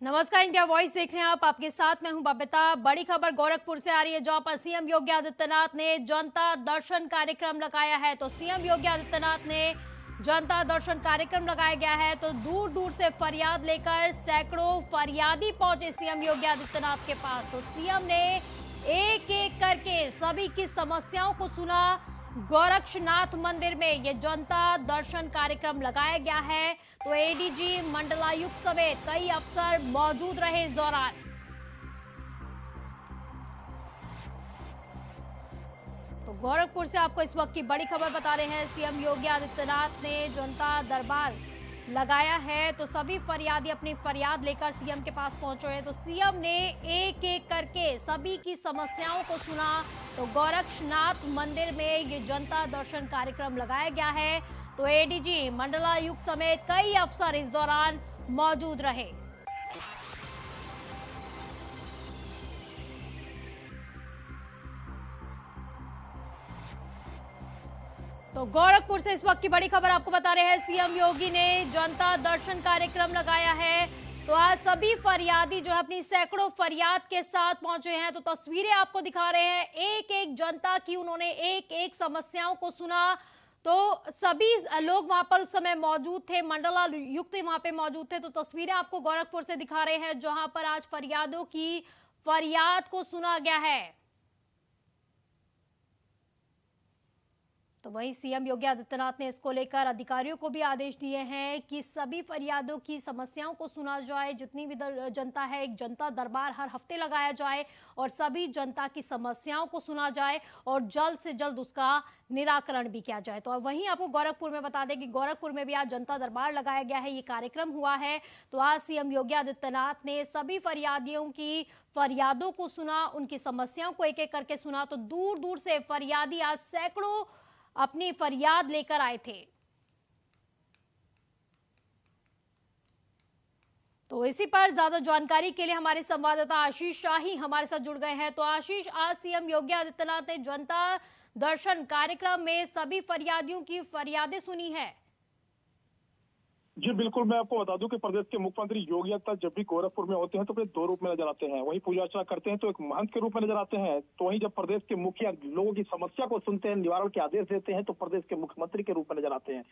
नमस्कार, India voice देख रहे हैं आप। आपके साथ मैं हूं बबीता। बड़ी खबर गोरखपुर से आ रही है, जहां पर सीएम योगी आदित्यनाथ ने जनता दर्शन कार्यक्रम लगाया है। तो सीएम योगी आदित्यनाथ ने जनता दर्शन कार्यक्रम लगाया गया है, तो दूर दूर से फरियाद लेकर सैकड़ों फरियादी पहुंचे सीएम योगी आदित्यनाथ के पास। तो सीएम ने एक एक करके सभी की समस्याओं को सुना। गोरक्षनाथ मंदिर में ये जनता दर्शन कार्यक्रम लगाया गया है, तो एडीजी, मंडलायुक्त समेत कई अफसर मौजूद रहे इस दौरान। तो गोरखपुर से आपको इस वक्त की बड़ी खबर बता रहे हैं। सीएम योगी आदित्यनाथ ने जनता दरबार लगाया है, तो सभी फरियादी अपनी फरियाद लेकर सीएम के पास पहुंचे हैं। तो सीएम ने एक एक करके सभी की समस्याओं को सुना। तो गोरक्षनाथ मंदिर में ये जनता दर्शन कार्यक्रम लगाया गया है, तो एडीजी, मंडलायुक्त समेत कई अफसर इस दौरान मौजूद रहे। तो गोरखपुर से इस वक्त की बड़ी खबर आपको बता रहे हैं। सीएम योगी ने जनता दर्शन कार्यक्रम लगाया है, तो आज सभी फरियादी जो है अपनी सैकड़ों फरियाद के साथ पहुंचे हैं। तो तस्वीरें आपको दिखा रहे हैं एक एक जनता की, उन्होंने एक एक समस्याओं को सुना। तो सभी लोग वहां पर उस समय मौजूद थे, मंडलायुक्त वहां पे मौजूद थे। तो तस्वीरें आपको गोरखपुर से दिखा रहे हैं, जहां पर आज फरियादों की फरियाद को सुना गया है। तो वहीं सीएम योगी आदित्यनाथ ने इसको लेकर अधिकारियों को भी आदेश दिए हैं कि सभी फरियादों की समस्याओं को सुना जाए। जितनी भी जनता है, एक जनता दरबार हर हफ्ते लगाया जाए और सभी जनता की समस्याओं को सुना जाए और जल्द से जल्द उसका निराकरण भी किया जाए। तो वहीं आपको गोरखपुर में बता दें कि गोरखपुर में भी आज जनता दरबार लगाया गया है, ये कार्यक्रम हुआ है। तो आज सीएम योगी आदित्यनाथ ने सभी फरियादियों की फरियादों को सुना, उनकी समस्याओं को एक एक करके सुना। तो दूर दूर से फरियादी आज सैकड़ों अपनी फरियाद लेकर आए थे। तो इसी पर ज्यादा जानकारी के लिए हमारे संवाददाता आशीष शाही हमारे साथ जुड़ गए हैं। तो आशीष, आज सीएम योगी आदित्यनाथ ने जनता दर्शन कार्यक्रम में सभी फरियादियों की फरियादें सुनी है। जी बिल्कुल, मैं आपको बता दूं कि प्रदेश के मुख्यमंत्री योगी आदित्यनाथ जब भी गोरखपुर में होते हैं तो अपने दो रूप में नजर आते हैं। वहीं पूजा अर्चना करते हैं तो एक महंत के रूप में नजर आते हैं, तो वहीं जब प्रदेश के मुखिया लोगों की समस्या को सुनते हैं, निवारण के आदेश देते हैं, तो प्रदेश के मुख्यमंत्री के रूप में नजर आते हैं।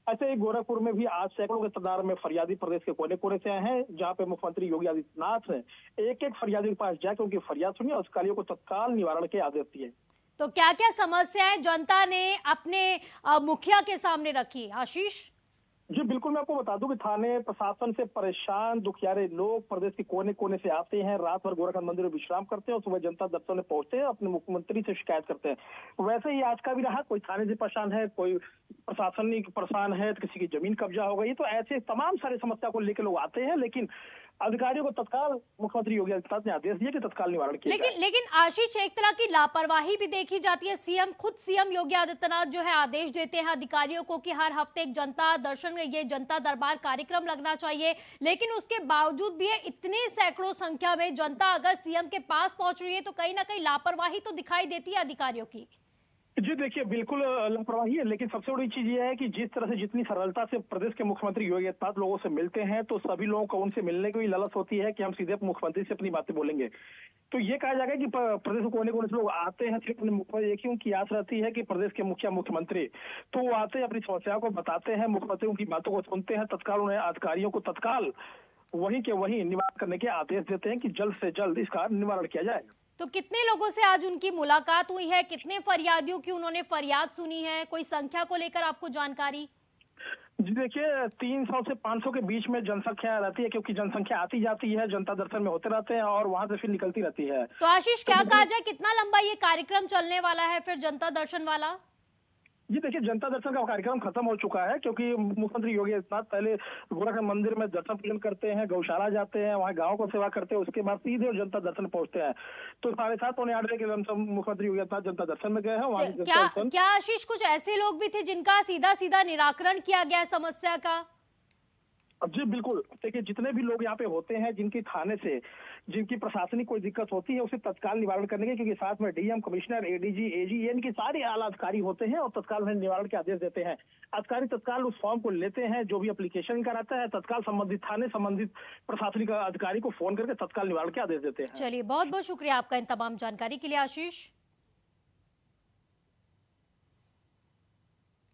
ऐसे ही गोरखपुर में भी आज सैकड़ों के तादाद में फरियादी प्रदेश के कोने कोने से आए हैं, जहाँ पे मुख्यमंत्री योगी आदित्यनाथ ने एक एक फरियादी के पास जाकर उनकी फरियाद सुनी और अधिकारियों को तत्काल निवारण के आदेश दिए। तो क्या क्या समस्याएं जनता ने अपने मुखिया के सामने रखी, आशीष? जी बिल्कुल, मैं आपको बता दूं कि थाने प्रशासन से परेशान दुखियारे लोग प्रदेश के कोने कोने से आते हैं, रात भर गोरखनाथ मंदिर में विश्राम करते हैं और सुबह जनता दर्शन में पहुंचते हैं, अपने मुख्यमंत्री से शिकायत करते हैं। वैसे ही आज का भी रहा, कोई थाने से परेशान है, कोई प्रशासनिक परेशान है, तो किसी की जमीन कब्जा हो गई। तो ऐसे तमाम सारी समस्या को लेकर लोग आते हैं, लेकिन अधिकारियों को तत्काल मुख्यमंत्री योगी आदित्यनाथ ने आदेश दिए कि तत्काल निवारण किया जाए। लेकिन आशीष, एक तरह की लापरवाही भी देखी जाती है। सीएम योगी आदित्यनाथ जो है आदेश देते हैं अधिकारियों को कि हर हफ्ते एक जनता दर्शन, ये जनता दरबार कार्यक्रम लगना चाहिए, लेकिन उसके बावजूद भी इतने सैकड़ों संख्या में जनता अगर सीएम के पास पहुंच रही है, तो कहीं ना कहीं लापरवाही तो दिखाई देती है अधिकारियों की। जी देखिए, बिल्कुल लापरवाही है, लेकिन सबसे बड़ी चीज ये है कि जिस तरह से जितनी सरलता से प्रदेश के मुख्यमंत्री योगी आदित्यनाथ लोगों से मिलते हैं, तो सभी लोगों को उनसे मिलने की भी लालच होती है कि हम सीधे मुख्यमंत्री से अपनी बातें बोलेंगे। तो ये कहा जाएगा कि प्रदेश के कोने कोने से लोग आते हैं, सिर्फ अपने मुख्यमंत्री एक ही उनकी आस रहती है कि प्रदेश के मुख्यमंत्री तो वो आते हैं, अपनी समस्याओं को बताते हैं, मुख्यमंत्री उनकी बातों को सुनते हैं, तत्काल उन्हें अधिकारियों को तत्काल वहीं के वहीं निवारण करने के आदेश देते हैं कि जल्द से जल्द इसका निवारण किया जाए। तो कितने लोगों से आज उनकी मुलाकात हुई है, कितने फरियादियों की उन्होंने फरियाद सुनी है, कोई संख्या को लेकर आपको जानकारी? जी देखिए, 300 से 500 के बीच में जनसंख्या रहती है, क्योंकि जनसंख्या आती जाती है, जनता दर्शन में होते रहते हैं और वहां से फिर निकलती रहती है। तो आशीष, क्या कहा जाए, कितना लंबा ये कार्यक्रम चलने वाला है फिर जनता दर्शन वाला? जी देखिए, जनता दर्शन का कार्यक्रम खत्म हो चुका है, क्योंकि मुख्यमंत्री योगी आदित्यनाथ पहले गोरखनाथ मंदिर में दर्शन पूजन करते हैं, गौशाला जाते हैं, वहाँ गाँव को सेवा करते हैं, उसके बाद सीधे जनता दर्शन पहुंचते हैं। तो 7:30 पौने 8 बजे के लमसम मुख्यमंत्री योगी आदित्यनाथ जनता दर्शन में गए हैं। वहाँ क्या आशीष कुछ ऐसे लोग भी थे जिनका सीधा सीधा निराकरण किया गया समस्या का? जी बिल्कुल, देखिए जितने भी लोग यहाँ पे होते हैं जिनकी थाने से जिनकी प्रशासनिक कोई दिक्कत होती है उसे तत्काल निवारण करने के, क्योंकि साथ में डीएम, कमिश्नर, एडीजी, एजी इनके सारे आला अधिकारी होते हैं और तत्काल उन्हें निवारण के आदेश देते हैं। अधिकारी तत्काल उस फॉर्म को लेते हैं, जो भी एप्लीकेशन कराता है तत्काल संबंधित थाने, संबंधित प्रशासनिक अधिकारी को फोन करके तत्काल निवारण के आदेश देते हैं। चलिए, बहुत बहुत शुक्रिया आपका इन तमाम जानकारी के लिए आशीष।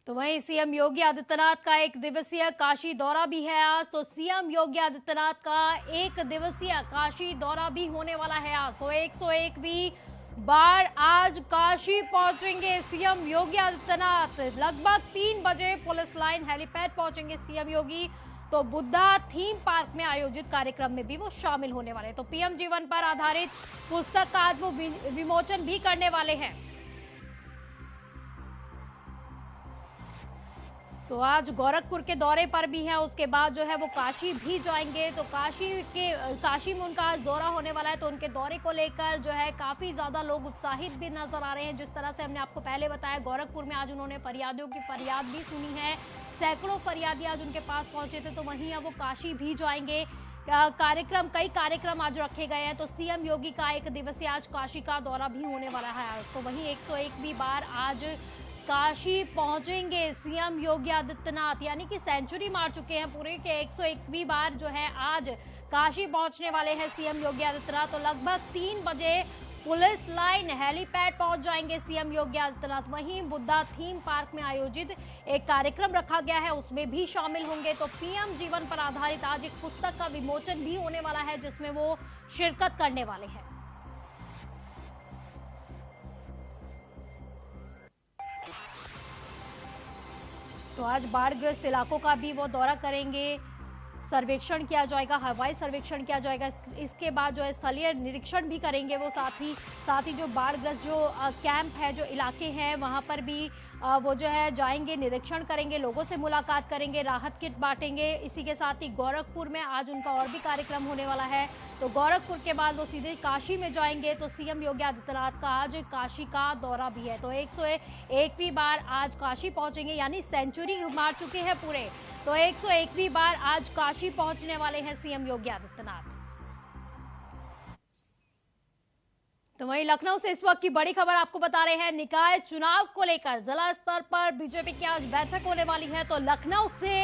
तो वहीं सीएम योगी आदित्यनाथ का एक दिवसीय काशी दौरा भी है आज। तो सीएम योगी आदित्यनाथ का एक दिवसीय काशी दौरा भी होने वाला है आज। तो 101वीं बार आज काशी पहुंचेंगे सीएम योगी आदित्यनाथ। लगभग 3 बजे पुलिस लाइन हेलीपैड पहुंचेंगे सीएम योगी। तो बुद्धा थीम पार्क में आयोजित कार्यक्रम में भी वो शामिल होने वाले हैं। तो पीएम जीवन पर आधारित पुस्तक का आज वो विमोचन भी करने वाले हैं। तो आज गोरखपुर के दौरे पर भी हैं, उसके बाद जो है वो काशी भी जाएंगे। तो काशी में उनका आज दौरा होने वाला है। तो उनके दौरे को लेकर जो है काफी ज्यादा लोग उत्साहित भी नजर आ रहे हैं। जिस तरह से हमने आपको पहले बताया, गोरखपुर में आज उन्होंने फरियादियों की फरियाद भी सुनी है। सैकड़ों फरियादी आज उनके पास पहुंचे थे। तो वहीं अब वो काशी भी जाएंगे। कई कार्यक्रम आज रखे गए हैं। तो सीएम योगी का एक दिवसीय आज काशी का दौरा भी होने वाला है। तो वहीं 101वीं बार आज काशी पहुंचेंगे सीएम योगी आदित्यनाथ, यानी कि सेंचुरी मार चुके हैं पूरे के 101वीं बार जो है आज काशी पहुंचने वाले हैं सीएम योगी आदित्यनाथ। तो लगभग 3 बजे पुलिस लाइन हेलीपैड पहुंच जाएंगे सीएम योगी आदित्यनाथ। वहीं बुद्धा थीम पार्क में आयोजित एक कार्यक्रम रखा गया है, उसमें भी शामिल होंगे। तो पीएम जीवन पर आधारित आज एक पुस्तक का विमोचन भी होने वाला है, जिसमें वो शिरकत करने वाले हैं। तो आज बाढ़ग्रस्त इलाकों का भी वो दौरा करेंगे, सर्वेक्षण किया जाएगा, हवाई सर्वेक्षण किया जाएगा। इसके बाद जो है स्थलीय निरीक्षण भी करेंगे वो। साथ ही जो बाढ़ग्रस्त जो कैंप है, जो इलाके हैं, वहां पर भी वो जो है जाएंगे, निरीक्षण करेंगे, लोगों से मुलाकात करेंगे, राहत किट बांटेंगे। इसी के साथ ही गोरखपुर में आज उनका और भी कार्यक्रम होने वाला है। तो गोरखपुर के बाद वो सीधे काशी में जाएंगे। तो सीएम योगी आदित्यनाथ का आज काशी का दौरा भी है। तो 101वीं बार आज काशी पहुंचेंगे, यानी सेंचुरी मार चुके हैं पूरे। तो 101वीं बार आज काशी पहुंचने वाले हैं सीएम योगी आदित्यनाथ। तो वहीं लखनऊ से इस वक्त की बड़ी खबर आपको बता रहे हैं। निकाय चुनाव को लेकर जिला स्तर पर बीजेपी की आज बैठक होने वाली है। तो लखनऊ से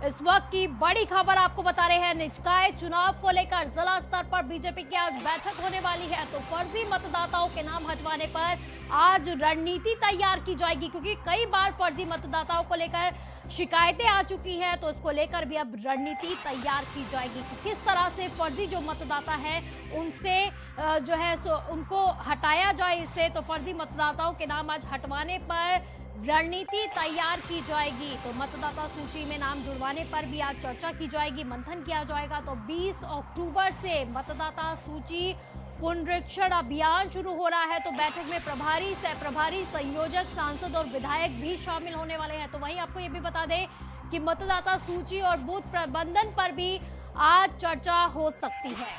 इस वक्त की बड़ी खबर आपको बता रहे हैं। निकाय चुनाव को लेकर जिला स्तर पर बीजेपी की आज बैठक होने वाली है। तो फर्जी मतदाताओं के नाम हटवाने पर आज रणनीति तैयार की जाएगी, क्योंकि कई बार फर्जी मतदाताओं को लेकर शिकायतें आ चुकी हैं। तो इसको लेकर भी अब रणनीति तैयार की जाएगी कि किस तरह से फर्जी जो मतदाता है उनसे जो है उनको हटाया जाए इससे। तो फर्जी मतदाताओं के नाम आज हटवाने पर रणनीति तैयार की जाएगी। तो मतदाता सूची में नाम जुड़वाने पर भी आज चर्चा की जाएगी, मंथन किया जाएगा। तो 20 अक्टूबर से मतदाता सूची पुनरीक्षण अभियान शुरू हो रहा है। तो बैठक में प्रभारी, सह प्रभारी, संयोजक, सांसद और विधायक भी शामिल होने वाले हैं। तो वहीं आपको ये भी बता दें कि मतदाता सूची और बूथ प्रबंधन पर भी आज चर्चा हो सकती है।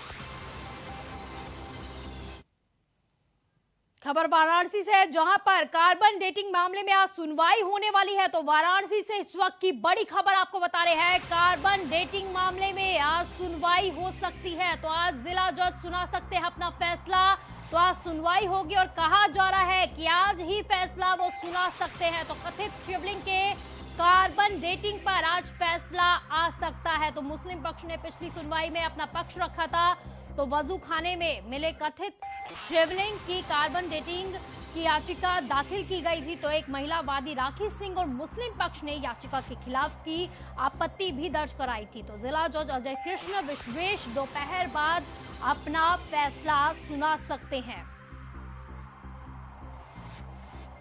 खबर वाराणसी से है, जहां पर कार्बन डेटिंग मामले में आज सुनवाई होने वाली है। तो वाराणसी से इस वक्त की बड़ी खबर आपको बता रहे हैं। कार्बन डेटिंग मामले में आज सुनवाई हो सकती है। तो आज जिला जज सुना सकते हैं अपना फैसला। तो आज सुनवाई होगी और कहा जा रहा है कि आज ही फैसला वो सुना सकते हैं। तो कथित शिवलिंग के कार्बन डेटिंग पर आज फैसला आ सकता है। तो मुस्लिम पक्ष ने पिछली सुनवाई में अपना पक्ष रखा था। तो वजू खाने में मिले कथित शिवलिंग की कार्बन डेटिंग की याचिका दाखिल की गई थी। तो एक महिला वादी राखी सिंह और मुस्लिम पक्ष ने याचिका के खिलाफ की आपत्ति भी दर्ज कराई थी। तो जिला जज अजय कृष्ण विश्वेश दोपहर बाद अपना फैसला सुना सकते हैं।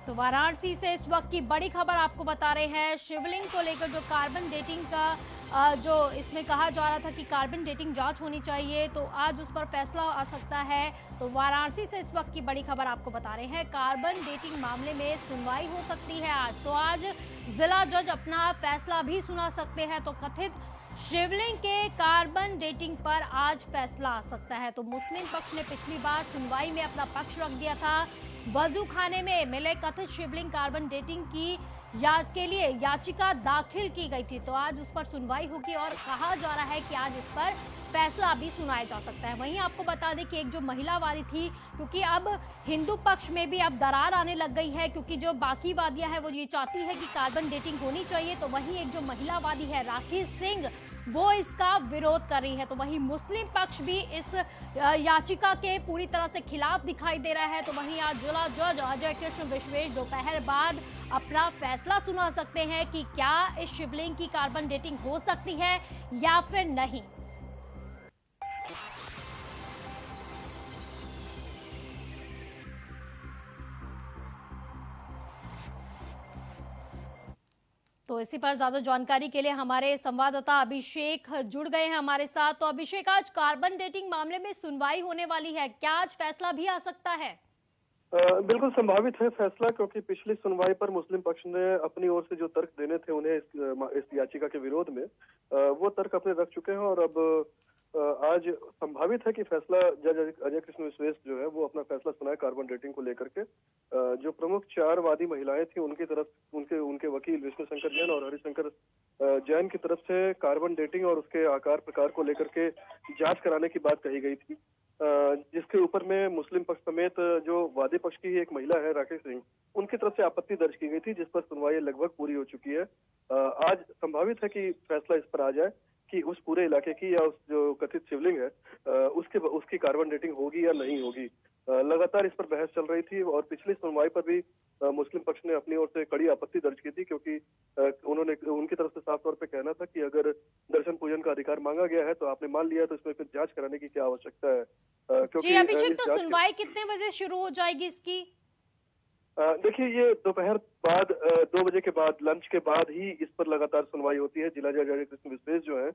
तो वाराणसी से इस वक्त की बड़ी खबर आपको बता रहे हैं। शिवलिंग को लेकर जो कार्बन डेटिंग का जो इसमें कहा जा रहा था कि कार्बन डेटिंग जांच होनी चाहिए, तो आज उस पर फैसला आ सकता है। तो वाराणसी से इस वक्त की बड़ी खबर आपको बता रहे हैं। कार्बन डेटिंग मामले में सुनवाई हो सकती है आज। तो आज जिला जज अपना फैसला भी सुना सकते हैं। तो कथित शिवलिंग के कार्बन डेटिंग पर आज फैसला आ सकता है। तो मुस्लिम पक्ष ने पिछली बार सुनवाई में अपना पक्ष रख दिया था। वजू खाने में मिले कथित शिवलिंग कार्बन डेटिंग की के लिए याचिका दाखिल की गई थी। तो आज उस पर सुनवाई होगी और कहा जा रहा है कि आज इस पर फैसला भी सुनाया जा सकता है। वहीं आपको बता दें कि एक जो महिला वादी थी, क्योंकि अब हिंदू पक्ष में भी अब दरार आने लग गई है, क्योंकि जो बाकी वादियां हैं वो ये चाहती है कि कार्बन डेटिंग होनी चाहिए, तो वहीं एक जो महिला वादी है राखी सिंह, वो इसका विरोध कर रही है। तो वहीं मुस्लिम पक्ष भी इस याचिका के पूरी तरह से खिलाफ दिखाई दे रहा है। तो वहीं आज जिला जज अजय कृष्ण विश्वेश दोपहर बाद अपना फैसला सुना सकते हैं कि क्या इस शिवलिंग की कार्बन डेटिंग हो सकती है या फिर नहीं। तो इसी पर ज्यादा जानकारी के लिए हमारे संवाददाता अभिषेक जुड़ गए हैं हमारे साथ। तो अभिषेक, आज कार्बन डेटिंग मामले में सुनवाई होने वाली है, क्या आज फैसला भी आ सकता है? बिल्कुल संभावित है फैसला, क्योंकि पिछली सुनवाई पर मुस्लिम पक्ष ने अपनी ओर से जो तर्क देने थे उन्हें इस याचिका के विरोध में वो तर्क अपने रख चुके हैं। और अब आज संभावित है कि फैसला जज अजय कृष्ण विश्वेश जो है वो अपना फैसला सुनाए कार्बन डेटिंग को लेकर के। जो प्रमुख 4 वादी महिलाएं थी उनकी तरफ उनके वकील विष्णु शंकर जैन और हरिशंकर जैन की तरफ से कार्बन डेटिंग और उसके आकार प्रकार को लेकर के जांच कराने की बात कही गई थी, जिसके ऊपर में मुस्लिम पक्ष समेत जो वादी पक्ष की एक महिला है राकेश सिंह, उनकी तरफ से आपत्ति दर्ज की गई थी, जिस पर सुनवाई लगभग पूरी हो चुकी है। आज संभावित है कि फैसला इस पर आ जाए कि उस पूरे इलाके की या उस जो कथित शिवलिंग है उसकी कार्बन डेटिंग होगी या नहीं होगी। लगातार इस पर बहस चल रही थी और पिछली सुनवाई पर भी मुस्लिम पक्ष ने अपनी ओर से कड़ी आपत्ति दर्ज की थी, क्योंकि उनकी तरफ से साफ तौर पे कहना था कि अगर दर्शन पूजन का अधिकार मांगा गया है तो आपने मान लिया, तो इसमें फिर जांच कराने की क्या आवश्यकता है। क्योंकि जी अभिषेक, तो सुनवाई कितने बजे शुरू हो जाएगी इसकी? देखिए, ये दोपहर बाद 2 बजे के बाद, लंच के बाद ही इस पर लगातार सुनवाई होती है। जिला जज अजय कृष्ण विश्वेश जो है,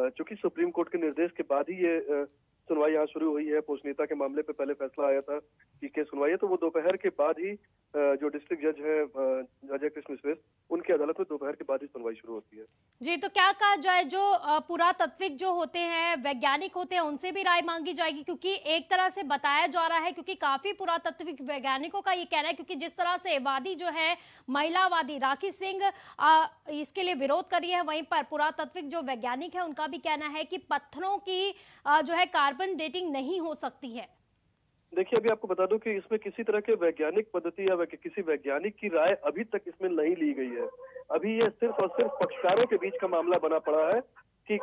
चूंकि सुप्रीम कोर्ट के निर्देश के बाद ही ये सुनवाई यहाँ शुरू हुई है। पोषनीता के मामले पे पहले फैसला आया था कि केस सुनवाई है, तो वो दोपहर के बाद ही जो डिस्ट्रिक्ट जज है अजय कृष्ण विश्वेश, उनकी अदालत में दोपहर के बाद ही सुनवाई शुरू होती है। जी, तो क्या कहा जाए, जो पुरातात्विक जो होते हैं, वैज्ञानिक होते हैं, उनसे भी राय मांगी जाएगी? क्योंकि एक तरह से बताया जा रहा है, क्योंकि काफी पुरातात्विक वैज्ञानिकों का ये कहना है, क्योंकि जिस तरह से वादी जो है महिलावादी राखी सिंह इसके लिए विरोध कर रही है, वहीं पर पुरातात्विक जो वैज्ञानिक है उनका भी कहना है कि पत्थरों की जो है कार्बन डेटिंग नहीं हो सकती है। देखिए, अभी आपको बता दूं कि इसमें किसी तरह के वैज्ञानिक पद्धति या किसी वैज्ञानिक की राय अभी तक इसमें नहीं ली गई है। अभी ये सिर्फ और सिर्फ पक्षकारों के बीच का मामला बना पड़ा है कि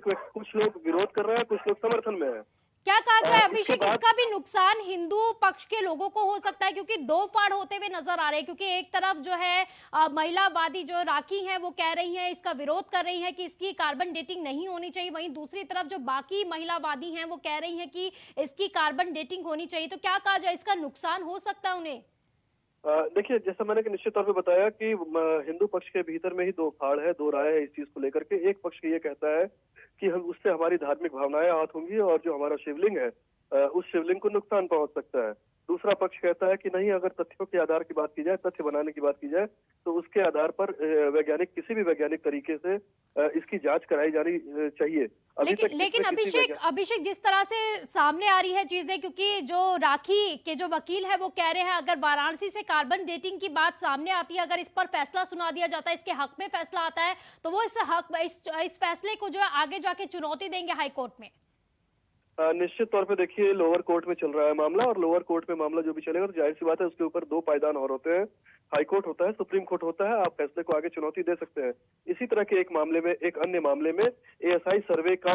कुछ लोग विरोध कर रहे हैं, कुछ लोग समर्थन में है। क्या कहा जाए अभिषेक, इसका भी नुकसान हिंदू पक्ष के लोगों को हो सकता है, क्योंकि दो फाड़ होते हुए नजर आ रहे हैं। क्योंकि एक तरफ जो है महिलावादी जो राखी हैं वो कह रही हैं, इसका विरोध कर रही हैं कि इसकी कार्बन डेटिंग नहीं होनी चाहिए, वहीं दूसरी तरफ जो बाकी महिलावादी हैं वो कह रही हैं कि इसकी कार्बन डेटिंग होनी चाहिए। तो क्या कहा जाए, इसका नुकसान हो सकता है उन्हें? देखिए, जैसा मैंने निश्चित तौर पे बताया कि हिंदू पक्ष के भीतर में ही 2 फाड़ है, 2 राय है इस चीज को लेकर के। एक पक्ष ये कहता है कि हम उससे हमारी धार्मिक भावनाएं आहत होंगी और जो हमारा शिवलिंग है उस शिवलिंग को नुकसान पहुंच सकता है। दूसरा पक्ष कहता है कि नहीं, अगर तथ्यों के आधार की बात की जाए, तथ्य बनाने की बात की जाए, तो उसके आधार पर किसी भी वैज्ञानिक तरीके से इसकी जांच कराई जानी चाहिए। लेकिन अभिषेक जिस तरह से सामने आ रही है चीजें, क्योंकि जो राखी के जो वकील है वो कह रहे हैं अगर वाराणसी से कार्बन डेटिंग की बात सामने आती है, अगर इस पर फैसला सुना दिया जाता है, इसके हक में फैसला आता है, तो वो इस फैसले को जो है आगे जाके चुनौती देंगे हाई कोर्ट में। निश्चित तौर पे देखिए, लोअर कोर्ट में चल रहा है मामला, और लोअर कोर्ट में मामला जो भी चलेगा तो जाहिर सी बात है उसके ऊपर 2 पायदान और होते हैं। हाई कोर्ट होता है, सुप्रीम कोर्ट होता है। आप फैसले को आगे चुनौती दे सकते हैं। इसी तरह के एक अन्य मामले में एएसआई सर्वे का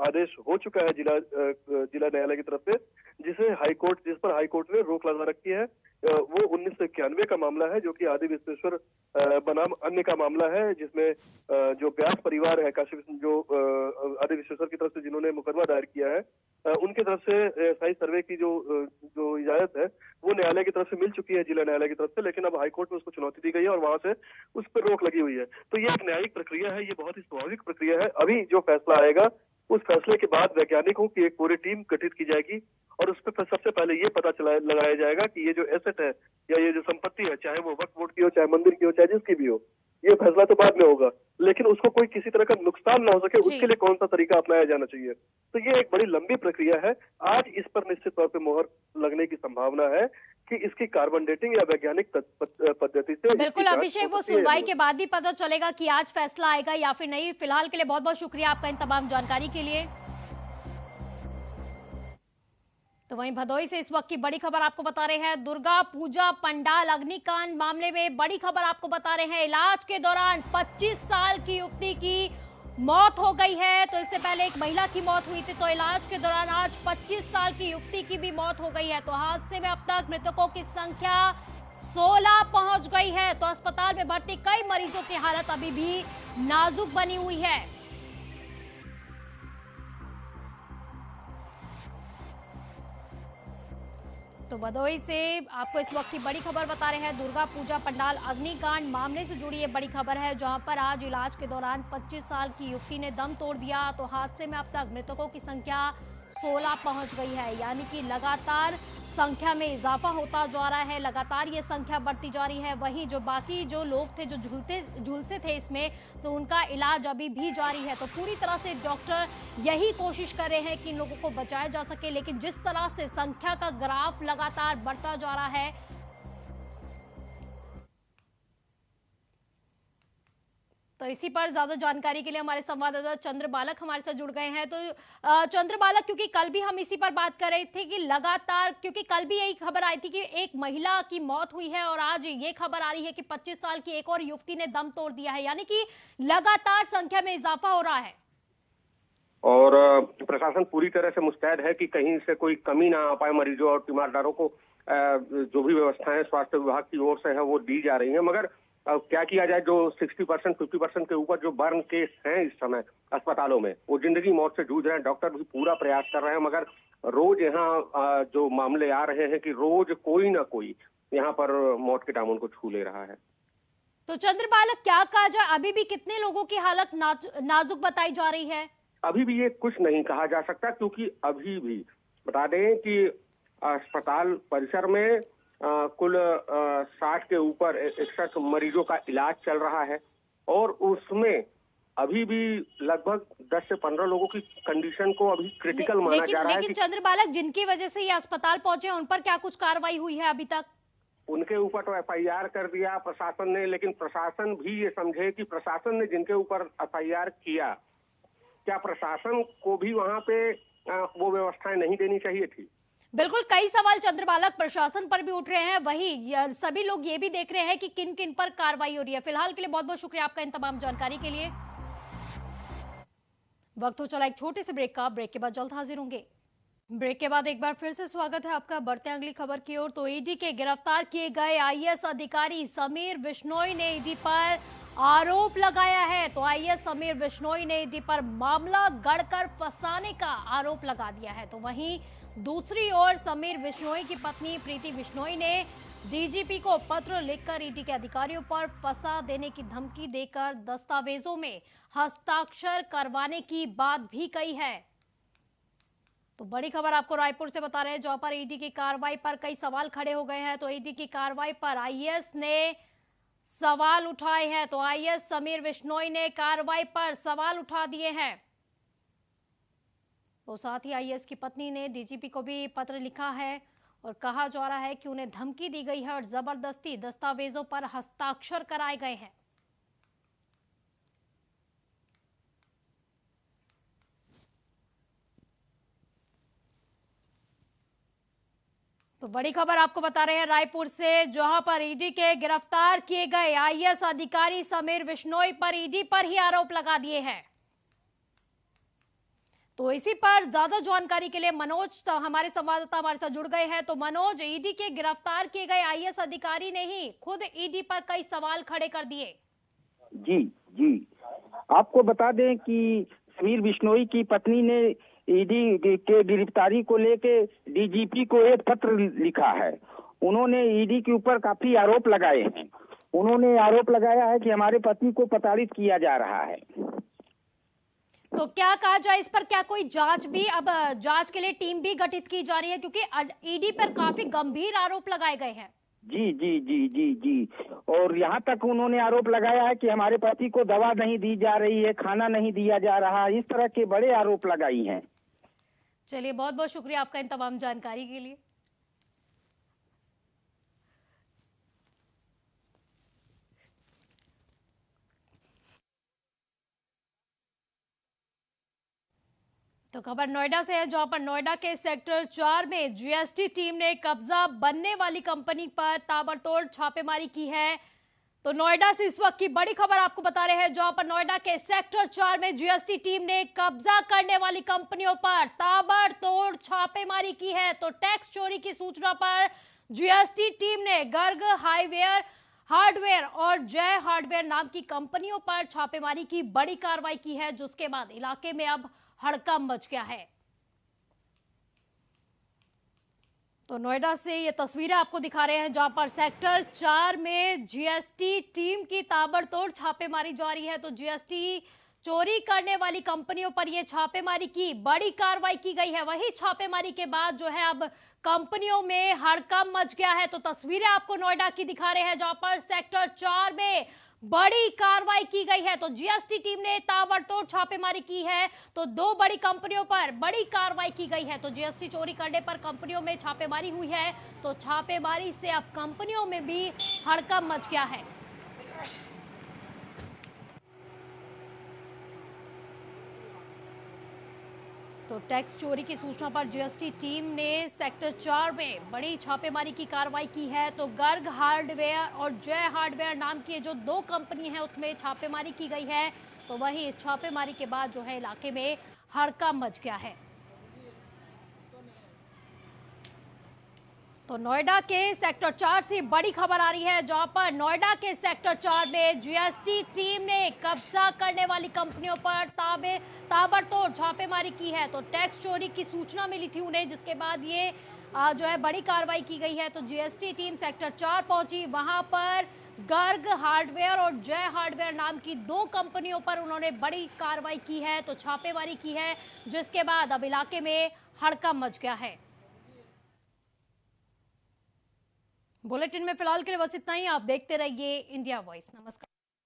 आदेश हो चुका है जिला न्यायालय की तरफ से, जिस पर हाई कोर्ट ने रोक लगा रखी है। वो 1991 का मामला है, जो कि आदि विश्वेश्वर बनाम अन्य का मामला है, जिसमें जो व्यास परिवार है जो आदि विश्वेश्वर की तरफ से जिन्होंने मुकदमा दायर किया है, उनकी तरफ से साइज सर्वे की जो इजाजत है वो न्यायालय की तरफ से मिल चुकी है, जिला न्यायालय की तरफ से। लेकिन अब हाईकोर्ट में उसको चुनौती दी गई है और वहां से उस पर रोक लगी हुई है। तो ये एक न्यायिक प्रक्रिया है, ये बहुत ही स्वाभाविक प्रक्रिया है। अभी जो फैसला आएगा उस फैसले के बाद वैज्ञानिकों की एक पूरी टीम गठित की जाएगी और उस पर सबसे पहले ये पता लगाया जाएगा कि ये जो एसेट है या ये जो संपत्ति है, चाहे वो वक्फ बोर्ड की हो, चाहे मंदिर की हो, चाहे जिसकी भी हो, ये फैसला तो बाद में होगा, लेकिन उसको कोई किसी तरह का नुकसान ना हो सके उसके लिए कौन सा तरीका अपनाया जाना चाहिए। तो ये एक बड़ी लंबी प्रक्रिया है। आज इस पर निश्चित तौर पे मोहर लगने की संभावना है कि इसकी कार्बन डेटिंग या वैज्ञानिक पद्धति से। बिल्कुल अभिषेक, वो सुनवाई के बाद ही पता चलेगा कि आज फैसला आएगा या फिर नहीं। फिलहाल के लिए बहुत बहुत शुक्रिया आपका इन तमाम जानकारी के लिए। तो वहीं भदोही से इस वक्त की बड़ी खबर आपको बता रहे हैं। दुर्गा पूजा पंडाल अग्निकांड मामले में बड़ी खबर आपको बता रहे हैं। इलाज के दौरान 25 साल की युवती की मौत हो गई है। तो इससे पहले एक महिला की मौत हुई थी, तो इलाज के दौरान आज 25 साल की युवती की भी मौत हो गई है। तो हादसे में अब तक मृतकों की संख्या 16 पहुंच गई है। तो अस्पताल में भर्ती कई मरीजों की हालत अभी भी नाजुक बनी हुई है। तो भदोही से आपको इस वक्त की बड़ी खबर बता रहे हैं। दुर्गा पूजा पंडाल अग्निकांड मामले से जुड़ी ये बड़ी खबर है, जहां पर आज इलाज के दौरान 25 साल की युवती ने दम तोड़ दिया। तो हादसे में अब तक मृतकों की संख्या 16 पहुंच गई है, यानी कि लगातार संख्या में इजाफा होता जा रहा है, लगातार ये संख्या बढ़ती जा रही है। वहीं जो बाकी जो लोग थे जो झुलसे थे इसमें, तो उनका इलाज अभी भी जारी है। तो पूरी तरह से डॉक्टर यही कोशिश कर रहे हैं कि इन लोगों को बचाया जा सके, लेकिन जिस तरह से संख्या का ग्राफ लगातार बढ़ता जा रहा है, तो इसी पर ज्यादा जानकारी के लिए हमारे संवाददाता चंद्र बालक हमारे साथ जुड़ गए हैं। तो चंद्र बालक, क्योंकि कल भी हम इसी पर बात कर रहे थे कि लगातार, क्योंकि कल भी यही खबर आई थी कि एक महिला की मौत हुई है और आज ये खबर आ रही है कि 25 साल की एक और युवती ने दम तोड़ दिया है, यानी कि लगातार संख्या में इजाफा हो रहा है। और प्रशासन पूरी तरह से मुस्तैद है कि कहीं से कोई कमी ना आ पाए। मरीजों और तीमारदारों को जो भी व्यवस्थाएं स्वास्थ्य विभाग की ओर से है वो दी जा रही है। मगर क्या किया जाए, जो 60% 50% के ऊपर जो बर्न केस हैं इस समय अस्पतालों में, वो जिंदगी मौत से जूझ रहे हैं। डॉक्टर भी पूरा प्रयास कर रहे हैं, मगर रोज यहाँ जो मामले आ रहे हैं कि रोज कोई ना कोई यहाँ पर मौत के दामन को छू ले रहा है। तो चंद्र बालक, क्या कहा जाए, अभी भी कितने लोगों की हालत नाजुक बताई जा रही है? अभी भी ये कुछ नहीं कहा जा सकता, क्योंकि अभी भी बता दें कि अस्पताल परिसर में कुल 60 के ऊपर 61 मरीजों का इलाज चल रहा है और उसमें अभी भी लगभग 10 से 15 लोगों की कंडीशन को अभी क्रिटिकल माना जा रहा है। लेकिन चंद्र बालक, जिनकी वजह से ये अस्पताल पहुंचे, उन पर क्या कुछ कार्रवाई हुई है अभी तक? उनके ऊपर तो FIR कर दिया प्रशासन ने, लेकिन प्रशासन भी ये समझे कि प्रशासन ने जिनके ऊपर FIR किया, क्या प्रशासन को भी वहां पे वो व्यवस्थाएं नहीं देनी चाहिए थी? बिल्कुल, कई सवाल चंद्र बालक प्रशासन पर भी उठ रहे हैं। वही सभी लोग ये भी देख रहे हैं कि किन किन पर कार्रवाई हो रही है। फिलहाल के लिए बहुत बहुत शुक्रिया आपका इन तमाम जानकारी के लिए। वक्त हो चला एक छोटे से ब्रेक का। ब्रेक के बाद जल्द हाजिर होंगे। ब्रेक के बाद एक बार फिर से स्वागत है आपका। बढ़ते हैं अगली खबर की ओर। तो ईडी के गिरफ्तार किए गए IAS अधिकारी समीर बिश्नोई ने ईडी पर आरोप लगाया है। तो IAS समीर बिश्नोई ने ईडी पर मामला गढ़कर फंसाने का आरोप लगा दिया है। तो वहीं दूसरी ओर समीर बिश्नोई की पत्नी प्रीति बिश्नोई ने DGP को पत्र लिखकर ईडी के अधिकारियों पर फंसा देने की धमकी देकर दस्तावेजों में हस्ताक्षर करवाने की बात भी कही है। तो बड़ी खबर आपको रायपुर से बता रहे हैं, जहां पर ईडी की कार्रवाई पर कई सवाल खड़े हो गए हैं। तो ईडी की कार्रवाई पर IAS ने सवाल उठाए हैं। तो IAS समीर बिश्नोई ने कार्रवाई पर सवाल उठा दिए हैं। तो साथ ही IAS की पत्नी ने DGP को भी पत्र लिखा है और कहा जा रहा है कि उन्हें धमकी दी गई है और जबरदस्ती दस्तावेजों पर हस्ताक्षर कराए गए हैं। तो बड़ी खबर आपको बता रहे हैं रायपुर से, जहां पर ईडी के गिरफ्तार किए गए IAS अधिकारी समीर बिश्नोई पर ईडी पर ही आरोप लगा दिए हैं। तो इसी पर ज्यादा जानकारी के लिए मनोज हमारे संवाददाता हमारे साथ जुड़ गए हैं। तो मनोज, ईडी के गिरफ्तार किए गए IAS अधिकारी ने ही खुद ईडी पर कई सवाल खड़े कर दिए। जी आपको बता दें कि समीर बिश्नोई की पत्नी ने ईडी के गिरफ्तारी को लेके DGP को एक पत्र लिखा है। उन्होंने ईडी के ऊपर काफी आरोप लगाए हैं। उन्होंने आरोप लगाया है कि हमारे पति को प्रताड़ित किया जा रहा है। तो क्या कहा जाए इस पर, क्या कोई जांच भी, अब जांच के लिए टीम भी गठित की जा रही है, क्योंकि ईडी पर काफी गंभीर आरोप लगाए गए हैं? जी जी जी जी जी। और यहाँ तक उन्होंने आरोप लगाया है कि हमारे पति को दवा नहीं दी जा रही है, खाना नहीं दिया जा रहा, इस तरह के बड़े आरोप लगाई हैं। चलिए, बहुत बहुत शुक्रिया आपका इन तमाम जानकारी के लिए। तो खबर नोएडा से है, जहां पर नोएडा के सेक्टर 4 में जीएसटी टीम ने कब्जा बनने वाली कंपनी पर ताबड़तोड़ छापेमारी की है। तो नोएडा से इस वक्त की बड़ी खबर आपको बता रहे हैं, जहां पर नोएडा के सेक्टर 4 में जीएसटी टीम ने कब्जा करने वाली कंपनियों पर ताबड़तोड़ छापेमारी की है। तो टैक्स चोरी की सूचना पर जीएसटी टीम ने गर्ग हार्डवेयर और जय हार्डवेयर नाम की कंपनियों पर छापेमारी की बड़ी कार्रवाई की है, जिसके बाद इलाके में अब हड़कंप मच गया है। तो नोएडा से ये तस्वीरें आपको दिखा रहे हैं, जहां पर सेक्टर 4 में जीएसटी टीम की ताबड़तोड़ छापेमारी जारी है। तो जीएसटी चोरी करने वाली कंपनियों पर ये छापेमारी की बड़ी कार्रवाई की गई है। वही छापेमारी के बाद जो है अब कंपनियों में हड़कंप मच गया है। तो तस्वीरें आपको नोएडा की दिखा रहे हैं, जहां पर सेक्टर 4 में बड़ी कार्रवाई की गई है। तो जीएसटी टीम ने ताबड़तोड़ छापेमारी की है। तो दो बड़ी कंपनियों पर बड़ी कार्रवाई की गई है। तो जीएसटी चोरी करने पर कंपनियों में छापेमारी हुई है। तो छापेमारी से अब कंपनियों में भी हड़कंप मच गया है। तो टैक्स चोरी की सूचना पर जीएसटी टीम ने सेक्टर 4 में बड़ी छापेमारी की कार्रवाई की है। तो गर्ग हार्डवेयर और जय हार्डवेयर नाम की जो दो कंपनी है उसमें छापेमारी की गई है। तो वहीं इस छापेमारी के बाद जो है इलाके में हड़कंप मच गया है। तो नोएडा के सेक्टर 4 से बड़ी खबर आ रही है, जहां पर नोएडा के सेक्टर 4 में जीएसटी टीम ने कब्जा करने वाली कंपनियों पर ताबड़तोड़ छापेमारी की है। तो टैक्स चोरी की सूचना मिली थी उन्हें, जिसके बाद ये जो है बड़ी कार्रवाई की गई है। तो जीएसटी टीम सेक्टर 4 पहुंची, वहां पर गर्ग हार्डवेयर और जय हार्डवेयर नाम की दो कंपनियों पर उन्होंने बड़ी कार्रवाई की है। तो छापेमारी की है, जिसके बाद अब इलाके में हड़कंप मच गया है। बुलेटिन में फिलहाल के लिए बस इतना ही। आप देखते रहिए इंडिया वॉइस। नमस्कार।